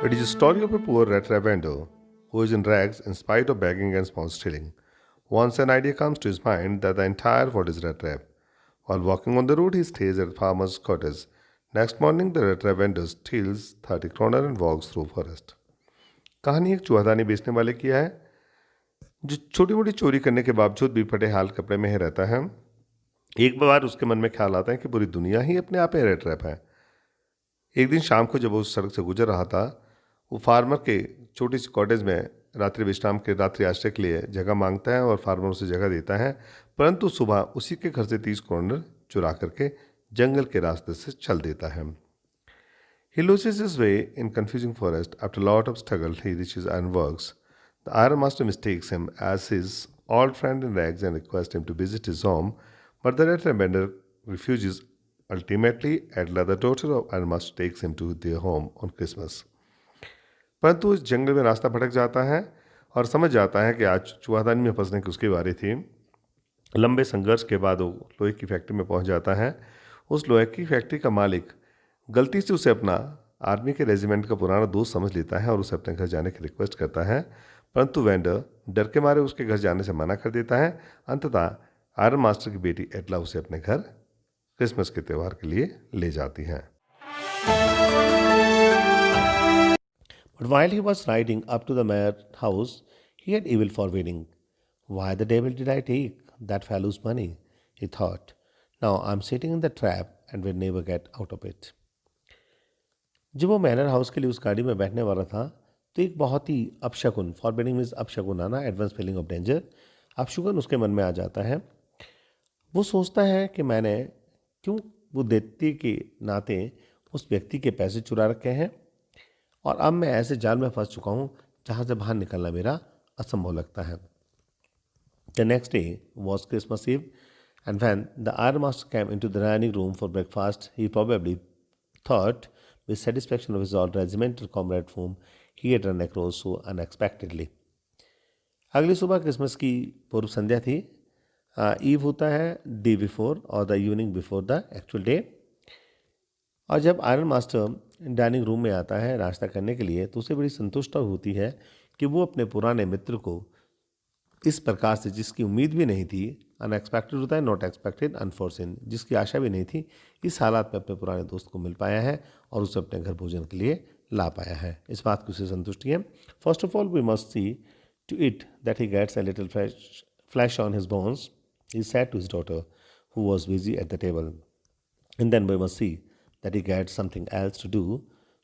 It is a story of a poor rat vendor who is in rags in spite of begging and small stealing. Once an idea comes to his mind that the entire world is rat trap. While walking on the road, he stays at the farmer's cottage. Next morning, the rat vendor steals 30 kroner and walks through forest. कहानी एक चूहादानी बेचने वाले की है जो छोटी मोटी चोरी करने के बावजूद भी फटे हाल कपड़े में ही रहता है। एक बार उसके मन में ख्याल आता है कि पूरी दुनिया ही अपने आप में रेड ट्रैप है। एक दिन शाम को जब वो उस सड़क से गुजर रहा था, वो फार्मर के छोटी सी कॉटेज में रात्रि विश्राम के रात्रि आश्रय के लिए जगह मांगता है और फार्मर उसे जगह देता है। परंतु सुबह उसी के घर से 30 कॉर्नर चुरा करके जंगल के रास्ते से चल देता है। He loses his way in confusing forest. After a lot of struggle, he reaches Ironworks. The Iron Master mistakes him as his old friend in rags and requests him to visit his home, but the Red Bender refuses. Ultimately, Adla, the daughter of Iron Master, takes him to their home on Christmas. परंतु इस जंगल में रास्ता भटक जाता है और समझ जाता है कि आज चूहादानी में फंसने की उसकी बारी थी। लंबे संघर्ष के बाद वो लोहे की फैक्ट्री में पहुंच जाता है। उस लोहे की फैक्ट्री का मालिक गलती से उसे अपना आर्मी के रेजिमेंट का पुराना दोस्त समझ लेता है और उसे अपने घर जाने की रिक्वेस्ट करता है, परंतु वेंडर डर के मारे उसके घर जाने से मना कर देता है। अंततः आयरन मास्टर की बेटी एटला उसे अपने घर क्रिसमस के त्यौहार के लिए ले जाती हैं। But while he was riding up to the mayor's house, he had evil foreboding. Why the devil did I take that fellow's money? He thought. Now I'm sitting in the trap and will never get out of it. जब वो manor house के लिए उस गाड़ी में बैठने वाला था तो एक बहुत ही अपशकुन, फॉरबिडिंग मीन्स अपशकुन आना, एडवांस फीलिंग ऑफ डेंजर, अपशकुन उसके मन में आ जाता है। वो सोचता है कि मैंने क्यों वो दैत्य के नाते उस व्यक्ति के पैसे चुरा रखे हैं और अब मैं ऐसे जाल में फंस चुका हूँ जहाँ से बाहर निकलना मेरा असंभव लगता है। The next day was Christmas Eve and when the Iron Master came into the dining room for breakfast, he probably thought with satisfaction of his old regimental comrade whom he had run across so unexpectedly. अगली सुबह Christmas की पूर्व संध्या थी। Ewe होता है day before और the evening before the actual day. और जब आयरन मास्टर डाइनिंग रूम में आता है नाश्ता करने के लिए तो उसे बड़ी संतुष्टि होती है कि वो अपने पुराने मित्र को इस प्रकार से, जिसकी उम्मीद भी नहीं थी, अनएक्सपेक्टेड होता है, नॉट एक्सपेक्टेड, अनफोर्सिन, जिसकी आशा भी नहीं थी, इस हालात में अपने पुराने दोस्त को मिल पाया है और उसे अपने घर भोजन के लिए ला पाया है। इस बात की उसे संतुष्टि है। First of all we must see to it that he gets a little flesh on his bones, he said to his daughter who was busy at the table, and then we must see that he gets something else to do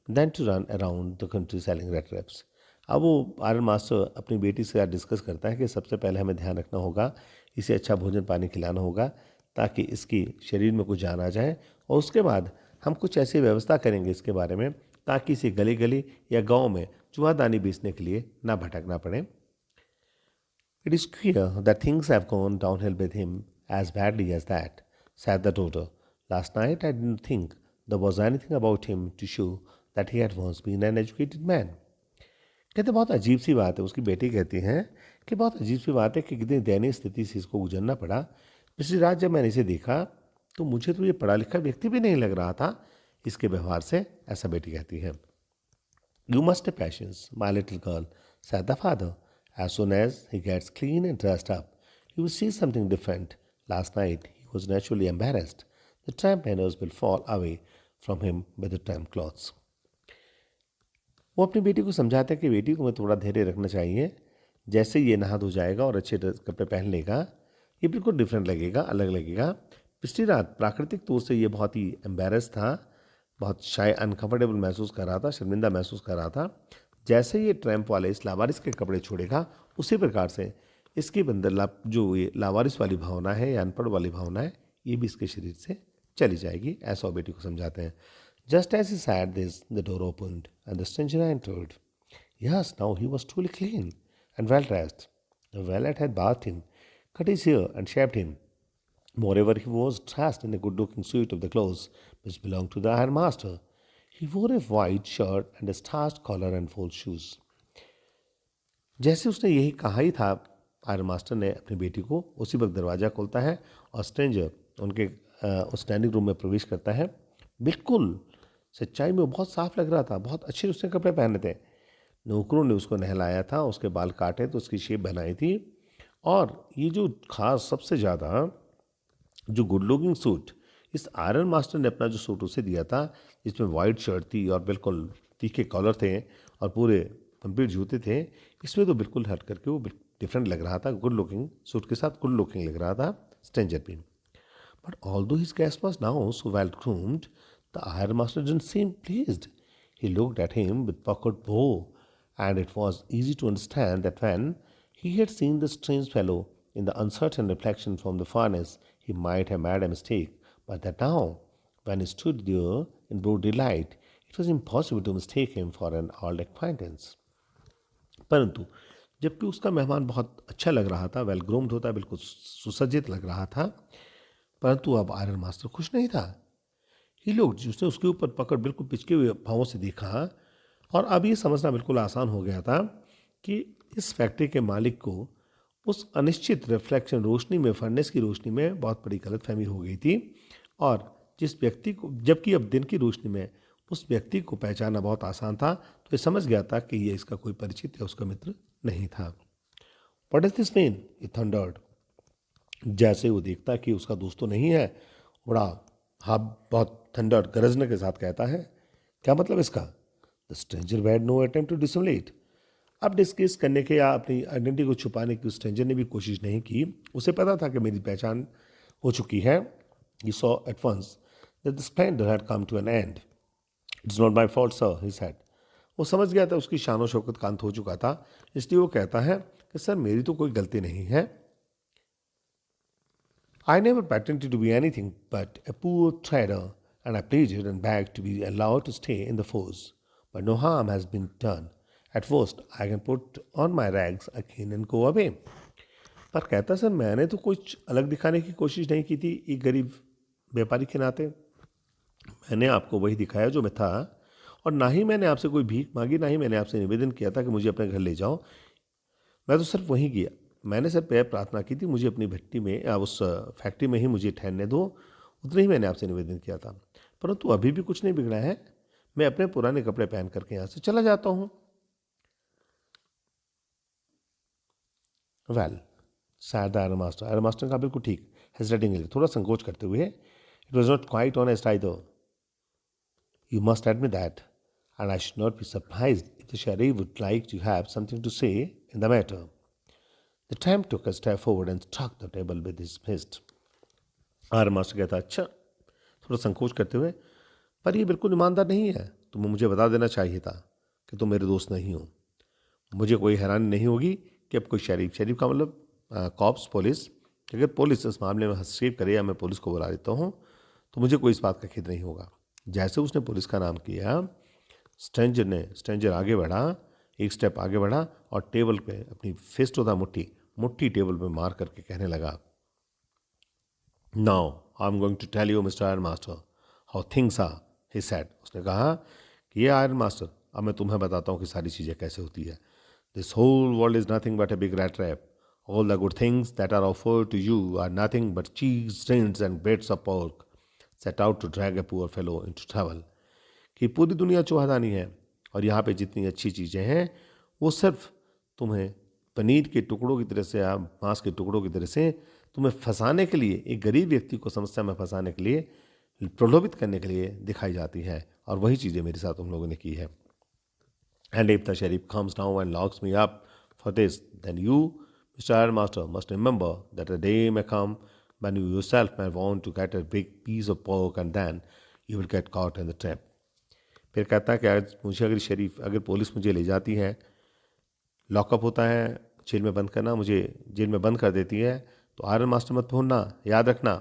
than to run around the country selling rat traps. अब वो iron master अपनी बेटी से discuss करता है कि सबसे पहले हमें ध्यान रखना होगा, इसे अच्छा भोजन पानी खिलाना होगा ताकि इसकी शरीर में कुछ जान आ जाए, और उसके बाद हम कुछ ऐसी व्यवस्था करेंगे इसके बारे में ताकि इसे गली गली या गांव में चूहादानी बेचने के लिए ना भटकना पड़े। It is clear that things have gone downhill with him as badly as that, said the daughter. Last night I didn't think there was anything about him to show that he had once been an educated man. कहते बहुत अजीब सी बात है, उसकी बेटी कहती हैं कि बहुत अजीब सी बात है कि कितनी दयनीय स्थिति से इसको गुजरना पड़ा। पिछली रात जब मैंने इसे देखा तो मुझे तो ये पढ़ा लिखा व्यक्ति भी नहीं लग रहा था इसके व्यवहार से, ऐसा बेटी कहती है। You must have patience my little girl, said the father, as soon as he gets clean and dressed up you will see something different. Last night he was naturally embarrassed, the tramp manners will fall away from him with the tramp clothes. वो अपनी बेटी को समझाते हैं कि बेटी को मैं थोड़ा धैर्य रखना चाहिए, जैसे ये नहा धो जाएगा और अच्छे कपड़े पहन लेगा ये बिल्कुल डिफरेंट लगेगा, अलग लगेगा। पिछली रात प्राकृतिक तौर से ये बहुत ही एम्बेरस था, बहुत शायद अनकंफर्टेबल महसूस कर रहा था, शर्मिंदा महसूस कर रहा था। जैसे ये ट्रैम्प वाले इस लावारिस के कपड़े छोड़ेगा उसी प्रकार से इसके अंदर जो ये लावारिस वाली भावना है या अनपढ़ वाली भावना है ये भी इसके शरीर से चली जाएगी, ऐसा वो बेटी को समझाते हैं। Just as he said this, the door opened, and the stranger entered. Yes, now he was truly clean and well dressed. The valet had bathed him, cut his hair, and shaved him. Moreover, he was dressed in a good-looking suit of the clothes which belonged to the Iron Master. He wore a white shirt and a starched collar and full shoes. जैसे उसने यही कहा ही था, iron master ने अपनी बेटी को, उसी वक्त दरवाज़ा खोलता है और स्ट्रेंजर उनके उस डाइनिंग रूम में प्रवेश करता है। बिल्कुल सच्चाई में वो बहुत साफ लग रहा था, बहुत अच्छे उसने कपड़े पहने थे। नौकरों ने उसको नहलाया था, उसके बाल काटे तो उसकी शेप बनाई थी। और ये जो खास सबसे ज़्यादा जो गुड लुकिंग सूट, इस आयरन मास्टर ने अपना जो सूट उसे दिया था, इसमें वाइट शर्ट थी और बिल्कुल तीखे कॉलर थे और पूरे कंप्लीट जूते थे, इसमें तो बिल्कुल हट करके वो डिफरेंट लग रहा था। गुड लुकिंग सूट के साथ गुड लुकिंग लग रहा था स्ट्रेंजर भी। But although his guest was now so well groomed, the iron master didn't seem pleased. He looked at him with puckered brow, and it was easy to understand that when he had seen the strange fellow in the uncertain reflection from the furnace, he might have made a mistake, but that now, when he stood there in broad daylight, it was impossible to mistake him for an old acquaintance. परंतु जबकि उसका मेहमान बहुत अच्छा लग रहा था, well groomed होता, बिल्कुल सुसज्जित लग रहा था, परंतु अब आयरन मास्टर खुश नहीं था। ही लोग उसने उसके ऊपर पकड़ बिल्कुल पिचके हुए भावों से देखा, और अब ये समझना बिल्कुल आसान हो गया था कि इस फैक्ट्री के मालिक को उस अनिश्चित रिफ्लेक्शन रोशनी में, फर्नेस की रोशनी में बहुत बड़ी गलतफहमी हो गई थी। और जिस व्यक्ति को, जबकि अब दिन की रोशनी में उस व्यक्ति को पहचानना बहुत आसान था, तो ये समझ गया था कि ये इसका कोई परिचित या उसका मित्र नहीं था। What is this mean? He thundered. जैसे वो देखता कि उसका दोस्त तो नहीं है, बड़ा हाँ बहुत थंडर गरजने के साथ कहता है, क्या मतलब इसका? The stranger had no attempt to dissimulate. अब डिस्कस करने के या अपनी आइडेंटिटी को छुपाने की उस स्ट्रेंजर ने भी कोशिश नहीं की। उसे पता था कि मेरी पहचान हो चुकी है। He saw at once that the splendor had come to an end. It's not my fault, sir, he said. वो समझ गया था उसकी शान शौकत का अंत हो चुका था, इसलिए वो कहता है कि सर मेरी तो कोई गलती नहीं है। I never pretended to be anything but a poor trader, and I pleaded and begged to be allowed to stay in the force. But no harm has been done. At first, I can put on my rags again and go away. पर कहता sir मैंने तो कुछ अलग दिखाने की कोशिश नहीं की थी एक गरीब व्यापारी के नाते। मैंने आपको वही दिखाया जो मैं था, और ना ही मैंने आपसे कोई भीख मांगी, ना ही मैंने आपसे निवेदन किया था कि मुझे अपने घर ले जाओ। मैं तो सिर्फ वहीं गया, मैंने सिर्फ यह प्रार्थना की थी मुझे अपनी भट्टी में या उस फैक्ट्री में ही मुझे ठहरने दो, उतना ही मैंने आपसे निवेदन किया था। परंतु अभी भी कुछ नहीं बिगड़ा है, मैं अपने पुराने कपड़े पहन करके यहाँ से चला जाता हूँ। Well said the iron master. Iron master का बिल्कुल ठीक, हेजिटेटिंगली, थोड़ा संकोच करते हुए, it was not quite honest either, you must admit that, and I should not be surprised if the sheriff would like to have something to say in the matter. The tramp took a step forward and struck the table with his fist. आर master कहता अच्छा, थोड़ा संकोच करते हुए, पर ये बिल्कुल ईमानदार नहीं है, तुम्हें मुझे बता देना चाहिए था कि तुम मेरे दोस्त नहीं हो। मुझे कोई हैरानी नहीं होगी कि अब कोई शरीफ, शरीफ का मतलब कॉप्स, पुलिस, अगर पुलिस इस मामले में हस्तक्षेप करे या मैं पुलिस को बुला देता हूँ तो मुझे कोई इस बात का खेद नहीं होगा। जैसे उसने पुलिस का नाम किया, स्ट्रेंजर आगे बढ़ा, एक स्टेप आगे बढ़ा और टेबल पे अपनी फिस्ट होता मुट्ठी टेबल पे मार करके कहने लगा, now I am going to tell you mister iron master how things are, he said. उसने कहा कि ये आयरन मास्टर, अब मैं तुम्हें बताता हूँ कि सारी चीज़ें कैसे होती है। This whole world is nothing but a big rat trap, all the good things that are offered to you are nothing but cheese, tins and breads of pork set out to drag a poor fellow into travel. कि पूरी दुनिया चूहादानी है और यहाँ पे जितनी अच्छी चीज़ें हैं वो सिर्फ तुम्हें पनीर के टुकड़ों की तरह से या मांस के टुकड़ों की तरह से तुम्हें फंसाने के लिए, एक गरीब व्यक्ति को समस्या में फंसाने के लिए, प्रलोभित करने के लिए दिखाई जाती है। और वही चीज़ें मेरे साथ तुम लोगों ने की है। And if the sheriff comes now and locks me up for this, then you mister iron master must remember that a day may come when you yourself may want to get a big piece of pork and then you will get caught in the trap. फिर कहता है कि आज मुझे अगर police मुझे ले जाती है, लॉकअप होता है, जेल में बंद करना, मुझे जेल में बंद कर देती है, तो आयरन मास्टर मत भूलना, याद रखना,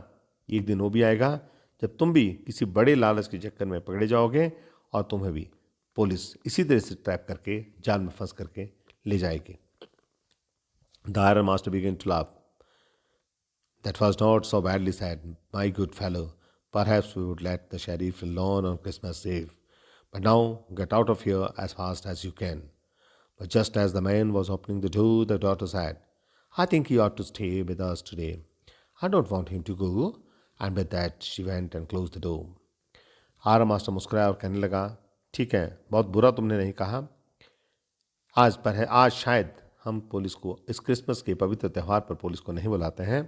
एक दिन वो भी आएगा जब तुम भी किसी बड़े लालच के चक्कर में पकड़े जाओगे और तुम्हें भी पुलिस इसी तरह से ट्रैप करके, जाल में फंस करके ले जाएगी। The iron master began to laugh. That was not so badly said, my good fellow. Perhaps we would let the sheriff alone on Christmas Eve. But now get out of here as fast as you can. But just as the man was opening the door, the daughter said, I think he ought to stay with us today. I don't want him to go. And with that, she went and closed the door. Iron master मुस्कुराया और कहने लगा, ठीक है, बहुत बुरा तुमने नहीं कहा। आज शायद हम पुलिस को इस क्रिसमस के पवित्र त्यौहार पर पुलिस को नहीं बुलाते हैं,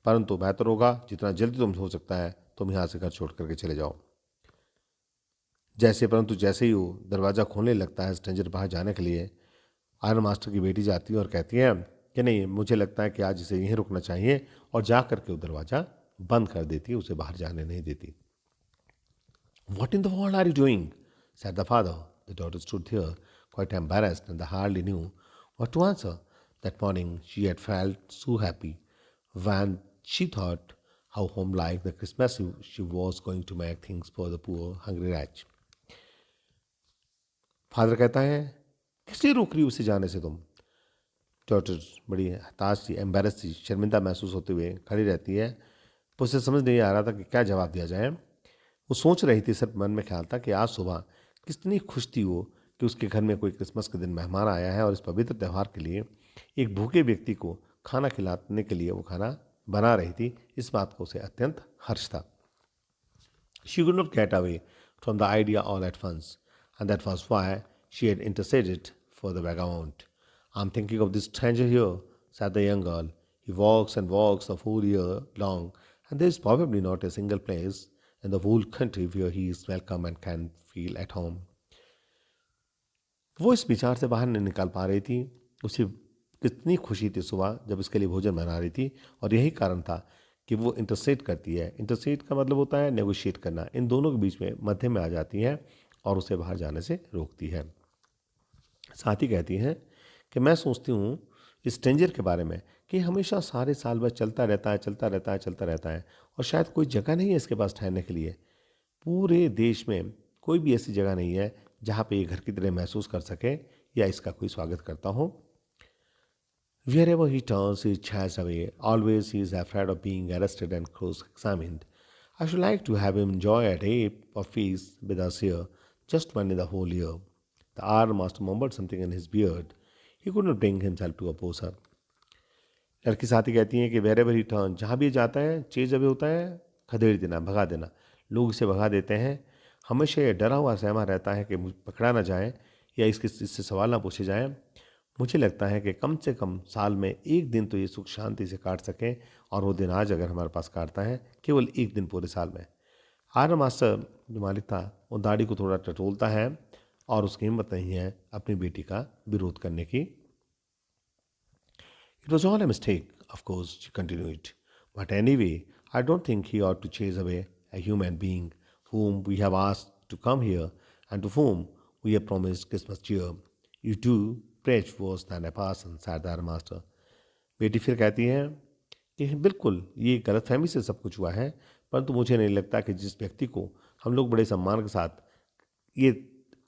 परंतु बेहतर होगा जितना जल्दी तुम हो सकता है तुम यहाँ से घर छोड़ करके चले जाओ। जैसे ही वो दरवाज़ा खोलने लगता है स्ट्रेंजर बाहर जाने के लिए, आयरन मास्टर की बेटी जाती है और कहती है कि नहीं, मुझे लगता है कि आज इसे यहीं रुकना चाहिए, और जा करके वो दरवाज़ा बंद कर देती है, उसे बाहर जाने नहीं देती। What in the world are you doing? Said the father. The daughter stood there, quite embarrassed, and hardly knew what to answer. That morning she had felt so happy when she thought how homelike the Christmas she was going to make things for the poor, hungry wretch. Father कहता है, किस लिए रोक रही हो उसे जाने से तुम? डॉटर बड़ी हताश सी, एम्बेरस सी, शर्मिंदा महसूस होते हुए खड़ी रहती है। उसे समझ नहीं आ रहा था कि क्या जवाब दिया जाए। वो सोच रही थी, सिर्फ मन में ख्याल था कि आज सुबह कितनी खुश थी वो कि उसके घर में कोई क्रिसमस के दिन मेहमान आया है और इस पवित्र त्यौहार के लिए एक भूखे व्यक्ति को खाना खिलाने के लिए वो खाना बना रही थी। इस बात को उसे अत्यंत हर्ष था। She could not get away from the idea all at once, and that was why she had interceded for the vagabond. I'm thinking of this stranger here, said the young girl. He walks and walks the whole year long, and there is probably not a single place in the whole country where he is welcome and can feel at home. वो इस विचार से बाहर नहीं निकाल पा रही थी। उसे कितनी खुशी थी सुबह जब इसके लिए भोजन बना रही थी, और यही कारण था कि वो इंटरसेट करती है। इंटरसेट का मतलब होता है नेगोशिएट करना, इन दोनों के बीच में मध्य में आ जाती है और उसे बाहर जाने से रोकती है। साथ ही कहती हैं कि मैं सोचती हूँ इस स्ट्रेंजर के बारे में कि हमेशा सारे साल भर चलता रहता है, चलता रहता है, चलता रहता है, और शायद कोई जगह नहीं है इसके पास ठहरने के लिए। पूरे देश में कोई भी ऐसी जगह नहीं है जहाँ पे ये घर की तरह महसूस कर सके या इसका कोई स्वागत करता हो। Wherever he turns, he shies away. Always he is afraid of being arrested and cross-examined. I should like to have him enjoy a day of feast with us here, just one in the whole year. The iron master mumbled something in his beard. He could not bring himself to oppose her. लड़की साथी कहती हैं कि where ever he turn, जहाँ भी जाता है, chase away होता है, खदेड़ देना, भगा देना। लोग इसे भगा देते हैं। हमेशा ये डरा हुआ सहमा रहता है कि पकड़ा ना जाए या इससे सवाल ना पूछे जाएं। मुझे लगता है कि कम से कम साल में एक दिन तो ये सुख शांति से काट सकें, और वो दिन आज अगर हमारे पास काटता है, केवल एक दिन पूरे साल में। आयरन मास्टर जो मालिक था वो दाढ़ी को थोड़ा टटोलता है और उसकी हिम्मत नहीं है अपनी बेटी का विरोध करने की। It was all a mistake, of course, she continued. But anyway, I don't think he ought to chase away a human being whom we have asked to come here and to whom we have promised Christmas cheer. You do preach worse than a parson, said the master. बेटी फिर कहती है कि बिल्कुल ये गलतफहमी से सब कुछ हुआ है, परंतु मुझे नहीं लगता कि जिस व्यक्ति को हम लोग बड़े सम्मान के साथ ये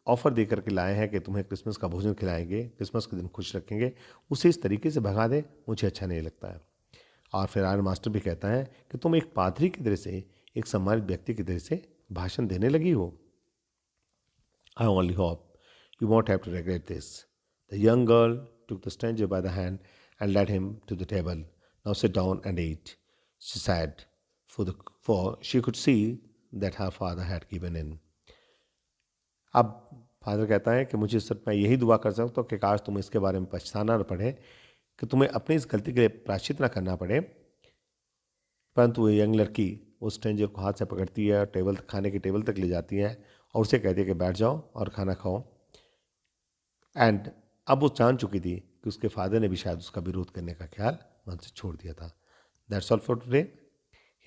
ऑफ़र दे करके लाए हैं कि तुम्हें क्रिसमस का भोजन खिलाएंगे, क्रिसमस के दिन खुश रखेंगे, उसे इस तरीके से भगा दे, मुझे अच्छा नहीं लगता है। और फिर आयरन मास्टर भी कहता है कि तुम एक पादरी की तरह से, एक सम्मानित व्यक्ति की तरह से भाषण देने लगी हो। I only hope you won't have to regret this. The young girl took the stranger by the hand and led him to the table. Now sit down and eat, she said, for she could see that her father had given in. अब father कहता है कि मुझे सिर्फ मैं यही दुआ कर सकता हूँ कि काश तुम्हें इसके बारे में पछताना न पड़े, कि तुम्हें अपनी इस गलती के लिए प्रायश्चित न करना पड़े। परंतु वो यंग लड़की उस स्ट्रेंजर को हाथ से पकड़ती है, खाने की टेबल तक ले जाती है और उसे कहती है कि बैठ जाओ और खाना खाओ। एंड अब वो जान चुकी थी कि उसके फादर ने भी शायद उसका विरोध करने का ख्याल मन से छोड़ दिया था। That's all for today.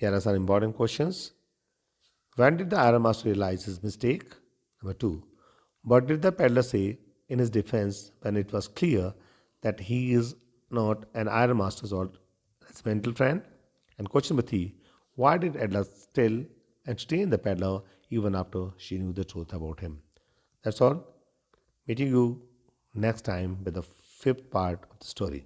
Here are some important questions. When did the iron master realize his mistake? Number 2. What did the peddler say in his defense when it was clear that he is not an iron master's or his mental friend? And question number 3. Why did Edla still entertain the peddler even after she knew the truth about him? That's all. Meeting you next time with the 5th part of the story.